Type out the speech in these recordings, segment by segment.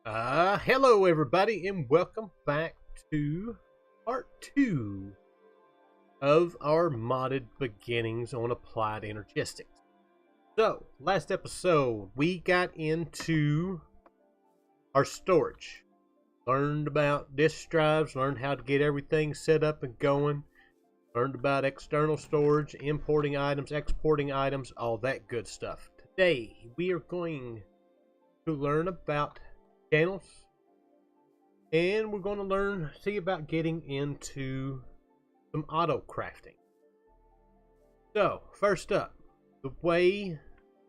Hello everybody and welcome back to part 2 of our modded beginnings on applied energistics. So, last episode we got into our storage. Learned about disk drives, learned how to get everything set up and going, learned about external storage, importing items, exporting items, all that good stuff. Today we are going to learn about channels, and we're going to see about getting into some Autocrafting. So first up, the way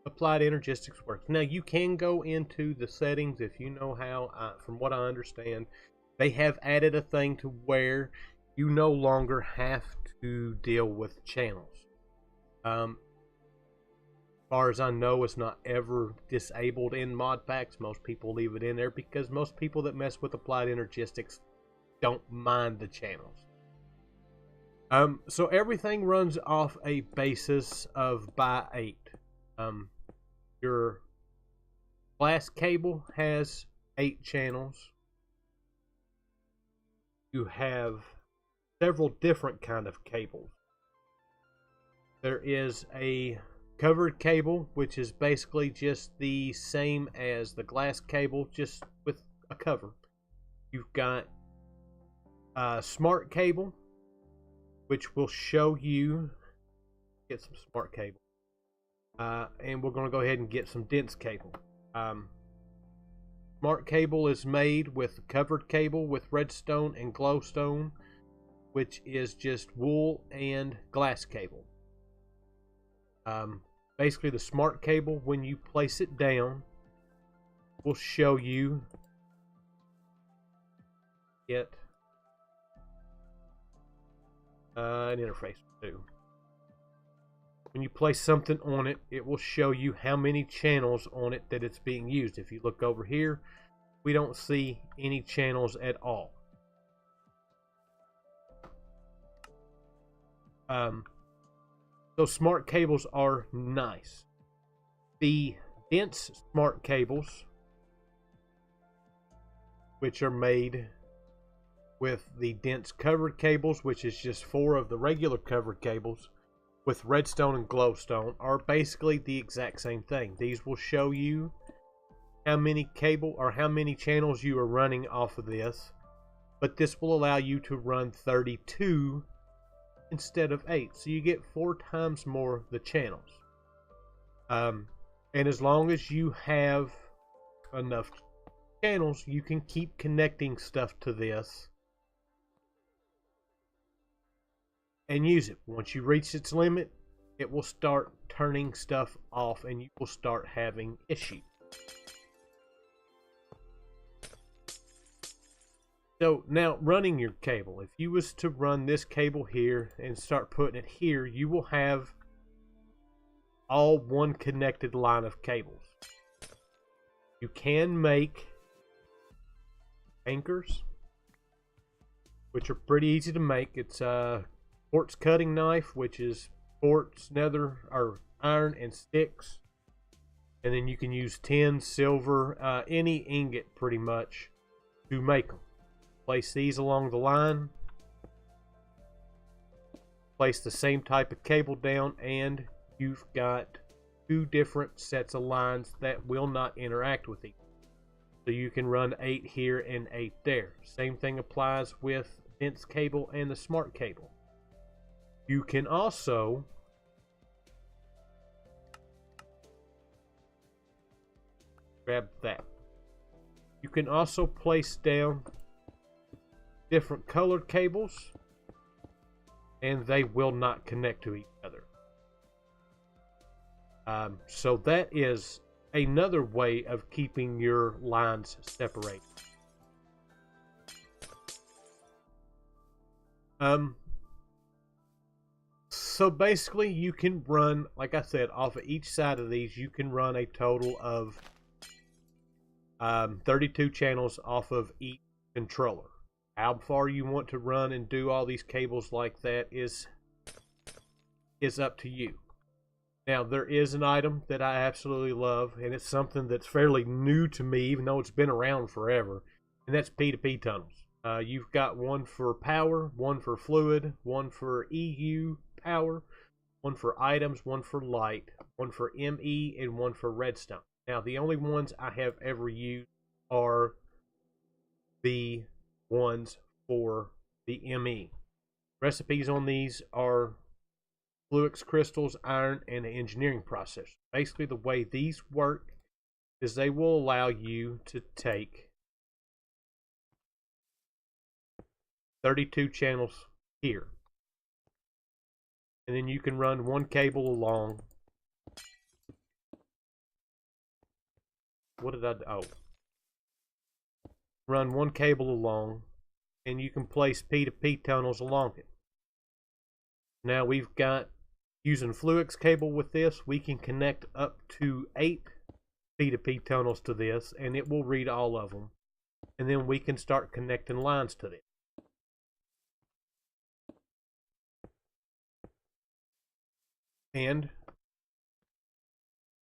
applied energistics works. Now you can go into the settings if you know how. From what I understand, they have added a thing to where you no longer have to deal with channels. As far as I know, it's not ever disabled in mod packs. Most people leave it in there because most people that mess with applied energistics don't mind the channels. So everything runs off a basis of by 8. Your glass cable has 8 channels. You have several different kind of cables. There is a covered cable, which is basically just the same as the glass cable, just with a cover. You've got a smart cable, which will show you, get some smart cable, and we're going to go ahead and get some dense cable. Smart cable is made with covered cable with redstone and glowstone, which is just wool and glass cable. Basically, the smart cable, when you place it down, will show you an interface too. When you place something on it, it will show you how many channels on it that it's being used. If you look over here, we don't see any channels at all. Those smart cables are nice. The dense smart cables, which are made with the dense covered cables, which is just 4 of the regular covered cables with redstone and glowstone, are basically the exact same thing. These will show you how many cable or how many channels you are running off of this, but this will allow you to run 32 instead of 8, so you get 4 times more the channels. And as long as you have enough channels, you can keep connecting stuff to this and use it. Once you reach its limit, it will start turning stuff off and you will start having issues. So now, running your cable, if you was to run this cable here and start putting it here, you will have all one connected line of cables. You can make anchors, which are pretty easy to make. It's a quartz cutting knife, which is quartz, nether, or iron and sticks, and then you can use tin, silver, any ingot pretty much to make them. Place these along the line, place the same type of cable down, and you've got 2 different sets of lines that will not interact with each other. So you can run 8 here and 8 there. Same thing applies with dense cable and the smart cable. You can also grab that. You can also place down different colored cables, and they will not connect to each other. So that is another way of keeping your lines separated. So basically you can run, like I said, off of each side of these, you can run a total of 32 channels off of each controller. How far you want to run and do all these cables like that is up to you. Now, there is an item that I absolutely love, and it's something that's fairly new to me, even though it's been around forever, and that's P2P tunnels. You've got one for power, one for fluid, one for EU power, one for items, one for light, one for ME, and one for redstone. Now, the only ones I have ever used are the ones for the ME. Recipes on these are fluix crystals, iron, and an engineering process. Basically, the way these work is they will allow you to take 32 channels here, and then you can run one cable along. What did I do? Oh. Run one cable along, and you can place P2P tunnels along it. Now we've got, using fluix cable with this, we can connect up to 8 P2P tunnels to this, and it will read all of them. And then we can start connecting lines to this. And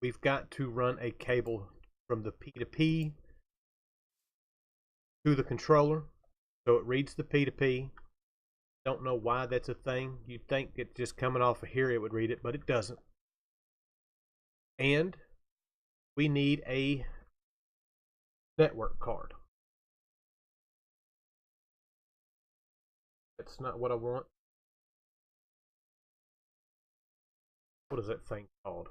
we've got to run a cable from the P2P to the controller, so it reads the P2P. Don't know why that's a thing. You'd think it just coming off of here it would read it, but it doesn't. And we need a network card. That's not what I want. What is that thing called?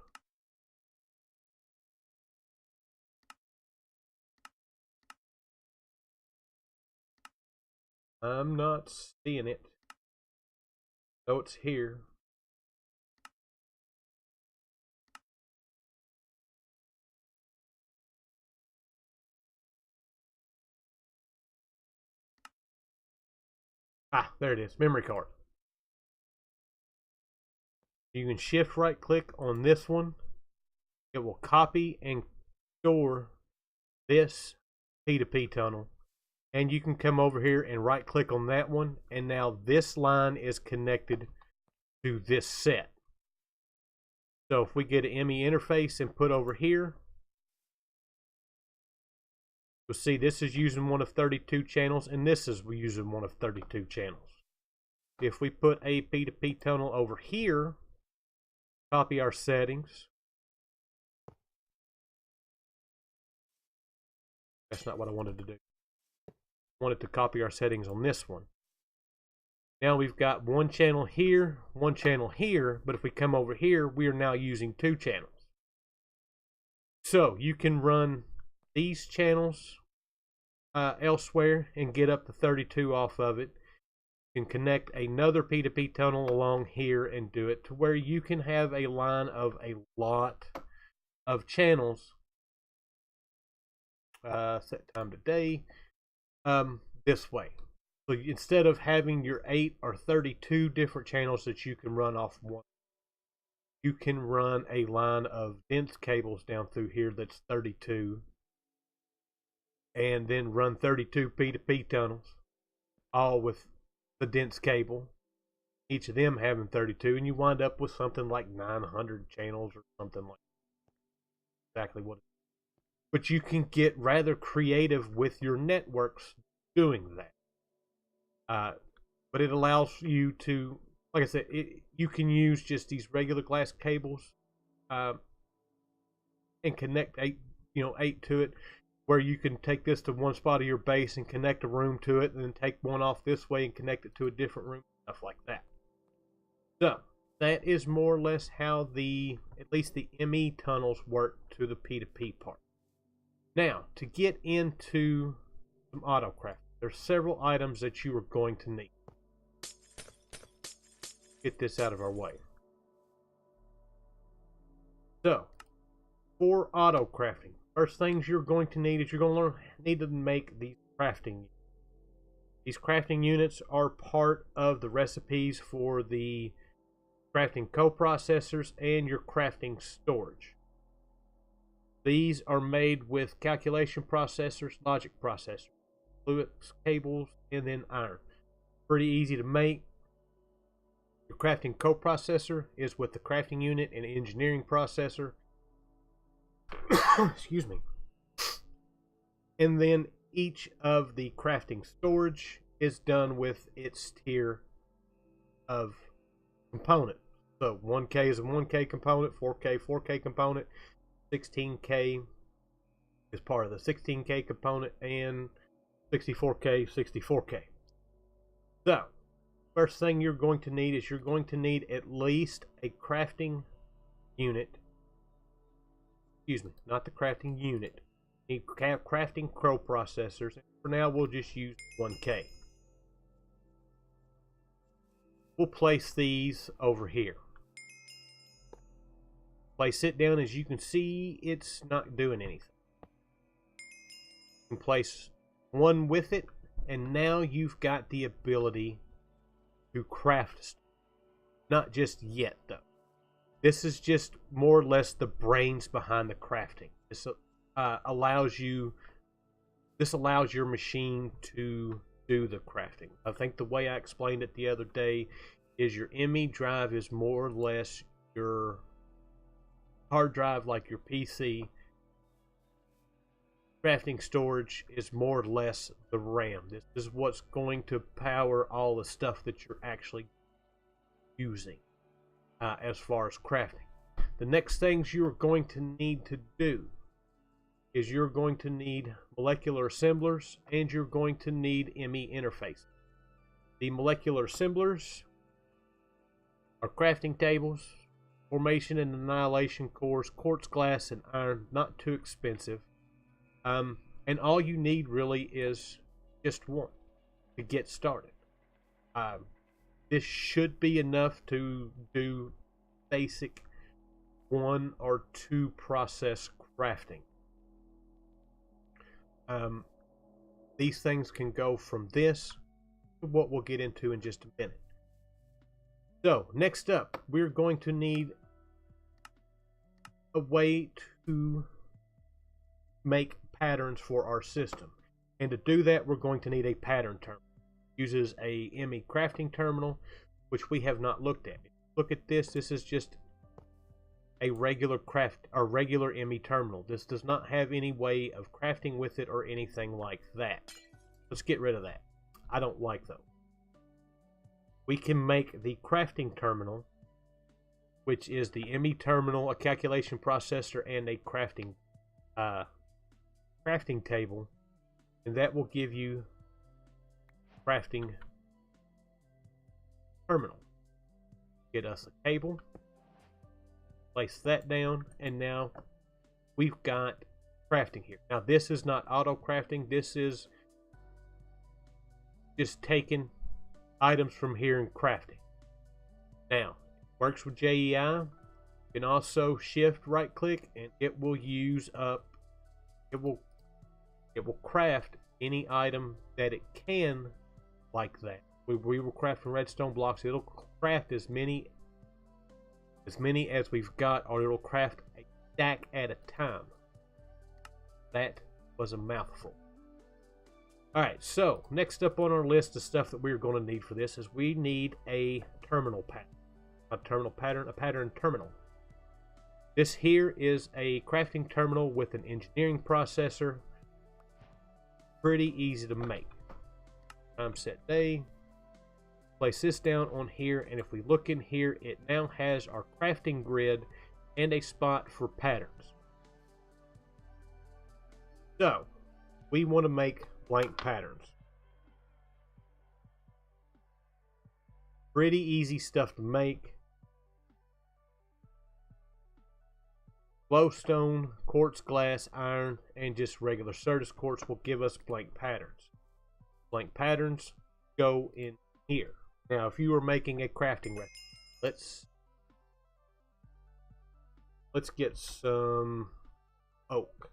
I'm not seeing it. Oh, it's here. Ah, there it is. Memory card. You can shift right click on this one. It will copy and store this P2P tunnel. And you can come over here and right click on that one. And now this line is connected to this set. So if we get an ME interface and put over here, you'll see this is using one of 32 channels, and this is using one of 32 channels. If we put a P2P tunnel over here, copy our settings. That's not what I wanted to do. I wanted to copy our settings on this one. Now we've got one channel here, one channel here, but if we come over here, we are now using 2 channels. So you can run these channels elsewhere and get up to 32 off of it. You can connect another P2P tunnel along here and do it to where you can have a line of a lot of channels. Set time today. This way. So instead of having your 8 or 32 different channels that you can run off one, you can run a line of dense cables down through here that's 32, and then run 32 P2P tunnels, all with the dense cable, each of them having 32, and you wind up with something like 900 channels or something like that. Exactly what it is. But you can get rather creative with your networks doing that. But it allows you to, like I said, you can use just these regular glass cables and connect 8 to it, where you can take this to one spot of your base and connect a room to it, and then take one off this way and connect it to a different room, stuff like that. So that is more or less how at least the ME tunnels work to the P2P part. Now, to get into some Autocraft, there's several items that you are going to need. Get this out of our way. So, for Autocrafting, first things you're going to need is you're going to need to make these crafting units. These crafting units are part of the recipes for the crafting coprocessors and your crafting storage. These are made with calculation processors, logic processors, fluix cables, and then iron. Pretty easy to make. Your crafting coprocessor is with the crafting unit and engineering processor. Excuse me. And then each of the crafting storage is done with its tier of component. So 1K is a 1K component, 4K, 4K component, 16K is part of the 16K component, and 64K, 64K. So, first thing you're going to need is you're going to need at least a crafting unit. Excuse me, not the crafting unit. You need crafting coprocessors. For now, we'll just use 1K. We'll place these over here. Place it down. As you can see, it's not doing anything. You can place one with it, and now you've got the ability to craft. Not just yet, though. This is just more or less the brains behind the crafting. This allows your machine to do the crafting. I think the way I explained it the other day is your ME drive is more or less your hard drive, like your PC. Crafting storage is more or less the RAM. This is what's going to power all the stuff that you're actually using as far as crafting. The next things you're going to need to do is you're going to need molecular assemblers, and you're going to need ME interfaces. The molecular assemblers are crafting tables, formation and annihilation cores, quartz, glass, and iron. Not too expensive. And all you need really is just one to get started. This should be enough to do basic 1 or 2 process crafting. These things can go from this to what we'll get into in just a minute. So, next up, we're going to need a way to make patterns for our system. And to do that, we're going to need a pattern terminal. It uses a ME crafting terminal, which we have not looked at. Look at this. This is just a regular ME terminal. This does not have any way of crafting with it or anything like that. Let's get rid of that. I don't like those. We can make the crafting terminal, which is the ME terminal, a calculation processor, and a crafting table, and that will give you crafting terminal. Get us a table, place that down, and now we've got crafting here. Now this is not auto crafting. This is just taking items from here and crafting. Now, works with JEI. You can also shift right click and it will use up, it will craft any item that it can like that. We will craft from redstone blocks. It'll craft as many as we've got, or it'll craft a stack at a time. That was a mouthful. Alright, so next up on our list of stuff that we're going to need for this is we need a terminal pattern. A pattern terminal. This here is a crafting terminal with an engineering processor. Pretty easy to make. Time set day. Place this down on here, and if we look in here, it now has our crafting grid and a spot for patterns. So, we want to make blank patterns. Pretty easy stuff to make. Glowstone, quartz, glass, iron, and just regular Certus quartz will give us blank patterns. Blank patterns go in here. Now, if you were making a crafting recipe, let's get some oak.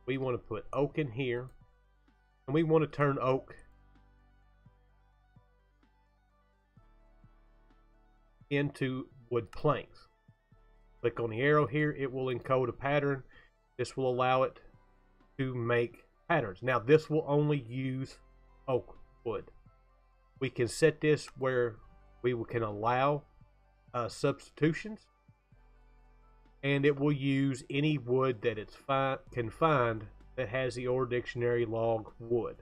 We want to put oak in here, and we want to turn oak into wood planks. Click on the arrow here, it will encode a pattern. This will allow it to make patterns. Now this will only use oak wood. We can set this where we can allow substitutions, and it will use any wood that it can find that has the Ore Dictionary log wood.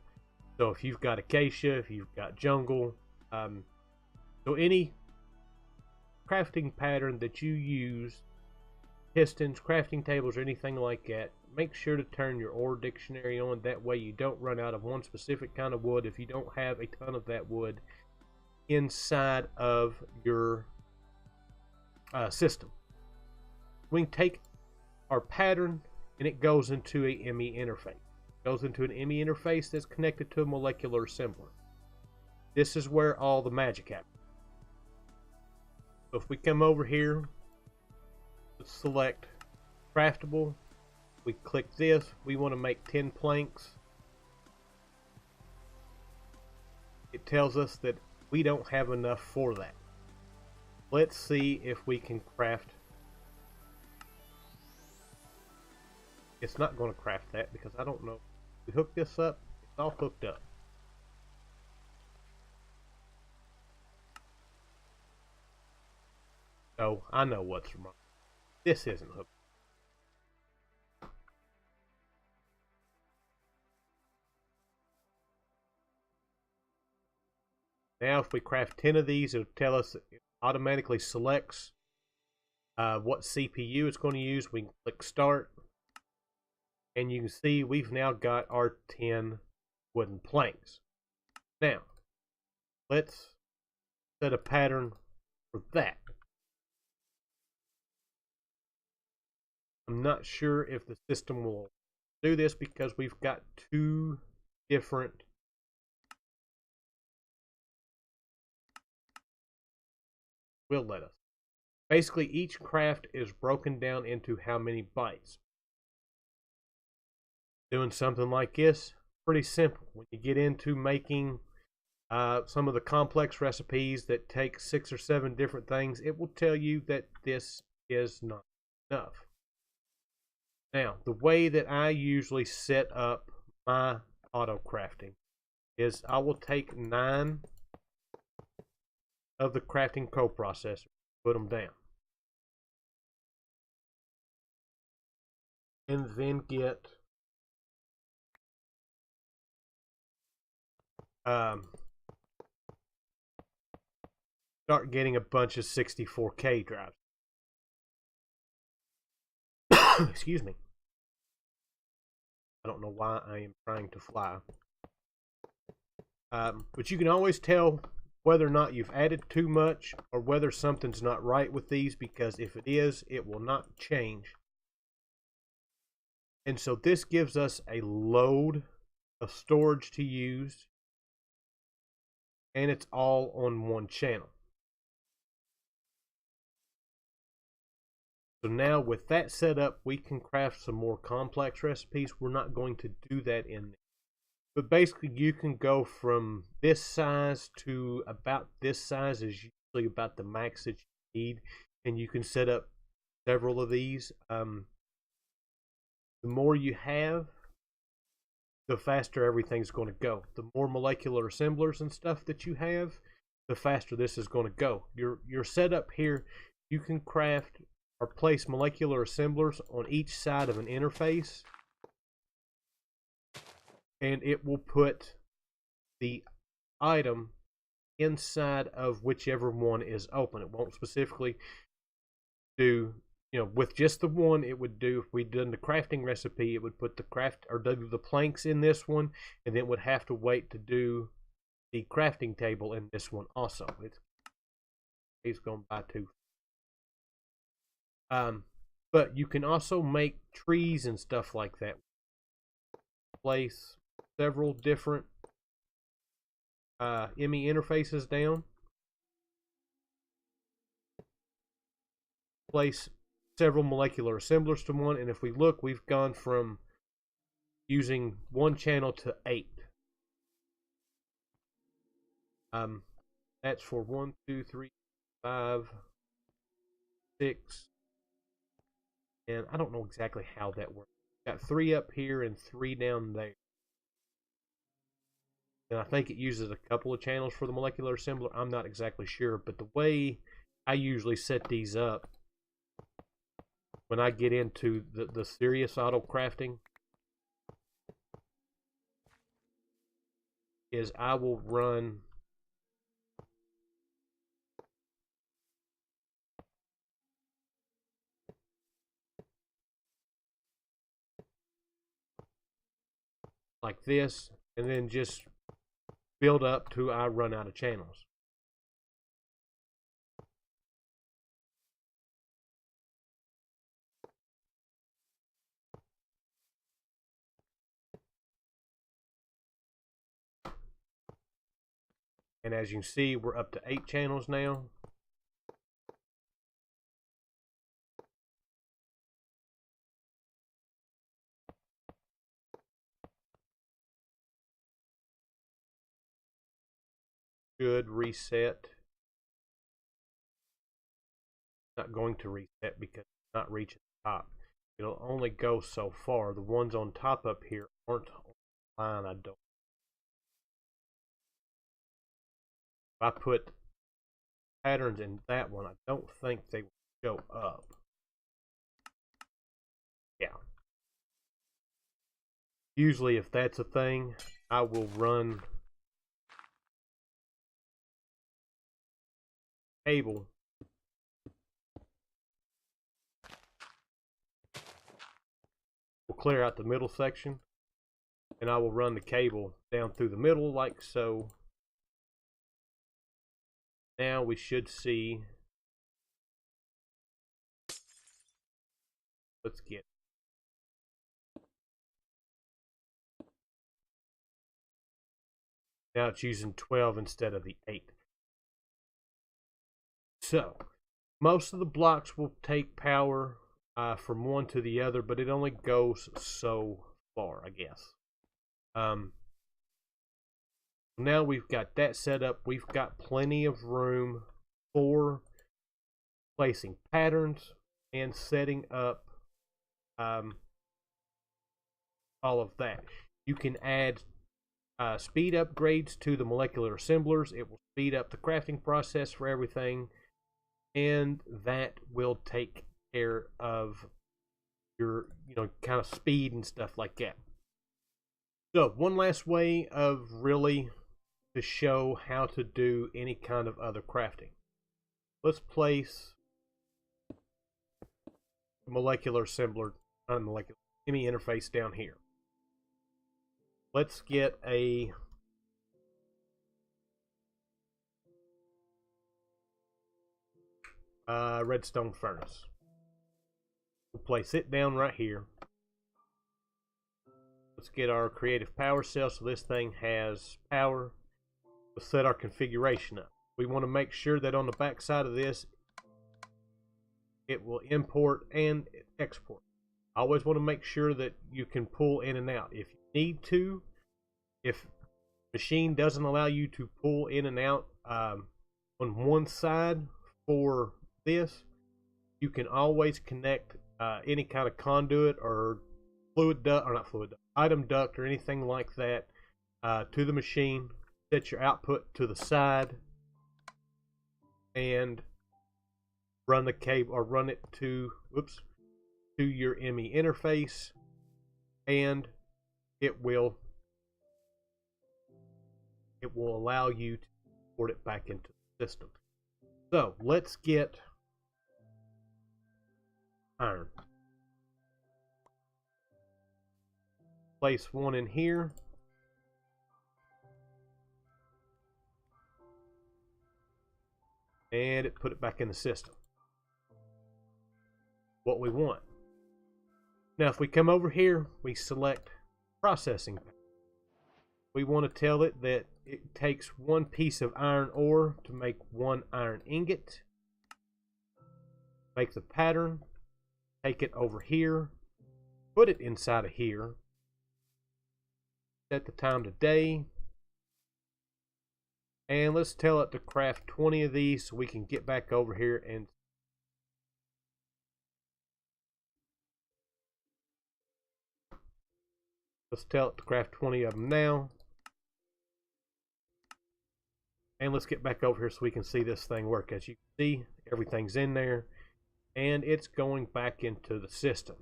So if you've got acacia, if you've got jungle, so any crafting pattern that you use, pistons, crafting tables, or anything like that, make sure to turn your Ore Dictionary on. That way you don't run out of one specific kind of wood if you don't have a ton of that wood inside of your system. We can take our pattern and it goes into a ME interface. It goes into an ME interface that's connected to a molecular assembler. This is where all the magic happens. So if we come over here, let's select craftable. We click this. We want to make 10 planks. It tells us that we don't have enough for that. Let's see if we can craft. It's not going to craft that because I don't know. We hook this up. It's all hooked up. Oh, I know what's wrong. This isn't hooked. Now if we craft 10 of these, it'll tell us, it automatically selects what CPU it's going to use. We can click start, and you can see we've now got our 10 wooden planks. Now let's set a pattern for that. I'm not sure if the system will do this because we've got two different will let us. Basically, each craft is broken down into how many bytes. Doing something like this, pretty simple. When you get into making some of the complex recipes that take 6 or 7 different things, it will tell you that this is not enough. Now, the way that I usually set up my auto crafting is I will take 9 of the crafting coprocessors, put them down, and then get start getting a bunch of 64K drives. Excuse me. I don't know why I am trying to fly. But you can always tell whether or not you've added too much or whether something's not right with these, because if it is, it will not change. And so this gives us a load of storage to use, and it's all on one channel. So now with that set up, we can craft some more complex recipes. We're not going to do that in there. But basically you can go from this size to about this size is usually about the max that you need. And you can set up several of these. The more you have, the faster everything's going to go. The more molecular assemblers and stuff that you have, the faster this is going to go. Your setup here, you can craft or place molecular assemblers on each side of an interface, and it will put the item inside of whichever one is open. It won't specifically do, you know, with just the one. It would do, if we'd done the crafting recipe, it would put the craft or do the planks in this one, and then would have to wait to do the crafting table in this one also. It's going by too. But you can also make trees and stuff like that. Place several different ME interfaces down. Place several molecular assemblers to one, and if we look, we've gone from using one channel to 8. That's for 1, 2, 3, 5, 6. And I don't know exactly how that works. Got 3 up here and 3 down there. And I think it uses a couple of channels for the molecular assembler. I'm not exactly sure, but the way I usually set these up when I get into the serious auto crafting is I will run like this, and then just build up till I run out of channels. And as you can see, we're up to 8 channels now. Should reset. Not going to reset because it's not reaching the top. It'll only go so far. The ones on top up here aren't on the line. I don't. If I put patterns in that one, I don't think they will show up. Yeah. Usually if that's a thing, I will run cable will clear out the middle section, and I will run the cable down through the middle like so. Now we should see, let's get, now it's using 12 instead of the 8. So most of the blocks will take power from one to the other, but it only goes so far, I guess. Now we've got that set up. We've got plenty of room for placing patterns and setting up all of that. You can add speed upgrades to the molecular assemblers. It will speed up the crafting process for everything, and that will take care of your, kind of speed and stuff like that. So one last way of really to show how to do any kind of other crafting. Let's place the molecular assembler, not a molecular, ME interface down here. Let's get a redstone furnace. We'll place it down right here. Let's get our creative power cell so this thing has power. Let's set our configuration up. We want to make sure that on the back side of this it will import and export. I always want to make sure that you can pull in and out if you need to. If machine doesn't allow you to pull in and out on one side for this, you can always connect any kind of conduit or fluid duct, or not fluid duct, item duct or anything like that to the machine. Set your output to the side and run the cable, or run it to your ME interface, and it will allow you to port it back into the system. So let's get iron. Place one in here. And it put it back in the system. What we want. Now if we come over here, we select processing. We want to tell it that it takes one piece of iron ore to make one iron ingot. Make the pattern, take it over here, put it inside of here, set the time to day, and let's tell it to craft 20 of these so we can get back over here and let's tell it to craft 20 of them now. And let's get back over here so we can see this thing work. As you can see, everything's in there and it's going back into the system.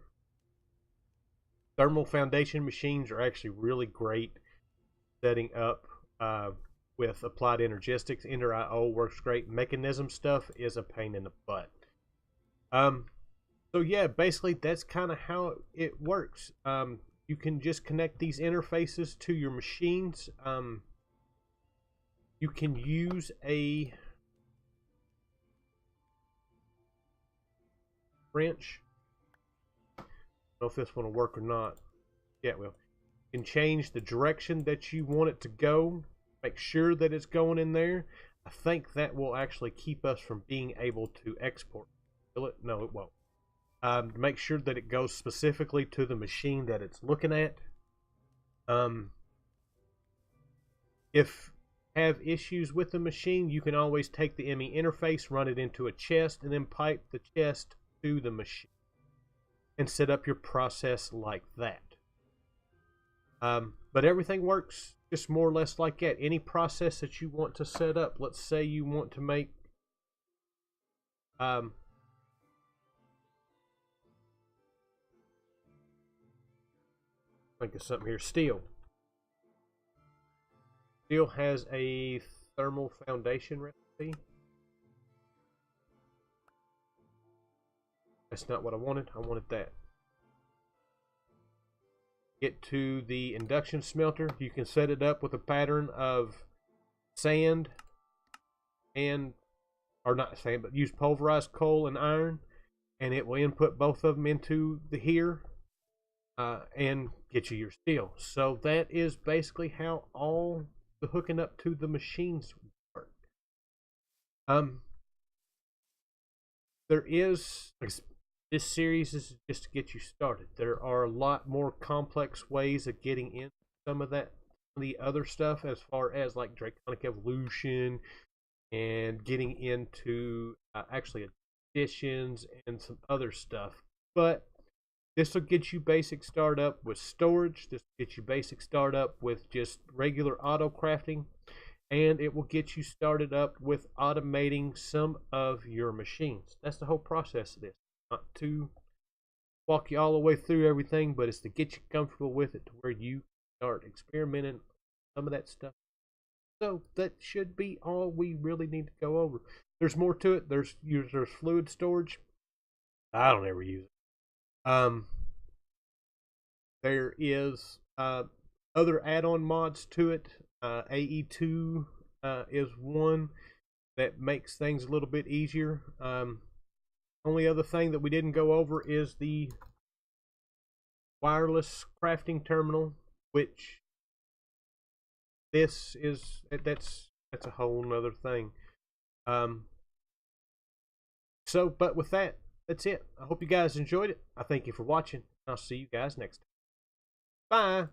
Thermal foundation machines are actually really great setting up with applied energistics. Ender IO works great. Mechanism stuff is a pain in the butt. So yeah, basically that's kind of how it works. You can just connect these interfaces to your machines. You can use a wrench. I don't know if this one will work or not. Yeah, it will. You can change the direction that you want it to go. Make sure that it's going in there. I think that will actually keep us from being able to export. Will it? No, it won't. Make sure that it goes specifically to the machine that it's looking at. If have issues with the machine, you can always take the ME interface, run it into a chest, and then pipe the chest to the machine and set up your process like that. But everything works just more or less like that. Any process that you want to set up, let's say you want to make think of something here. Steel has a thermal foundation recipe. That's not what I wanted. I wanted that. Get to the induction smelter. You can set it up with a pattern of sand and, or not sand, but use pulverized coal and iron, and it will input both of them into the here and get you your steel. So that is basically how all the hooking up to the machines work. There is, this series is just to get you started. There are a lot more complex ways of getting into some of that, the other stuff, as far as like Draconic Evolution and getting into actually additions and some other stuff. But this will get you basic startup with storage. This will get you basic startup with just regular auto crafting. And it will get you started up with automating some of your machines. That's the whole process of this. Not to walk you all the way through everything, but it's to get you comfortable with it to where you start experimenting some of that stuff. So that should be all we really need to go over. There's more to it. There's fluid storage. I don't ever use it. There is other add-on mods to it. AE2 is one that makes things a little bit easier. Only other thing that we didn't go over is the wireless crafting terminal, which this is, that's a whole nother thing. But with that, that's it. I hope you guys enjoyed it. I thank you for watching. I'll see you guys next time. Bye.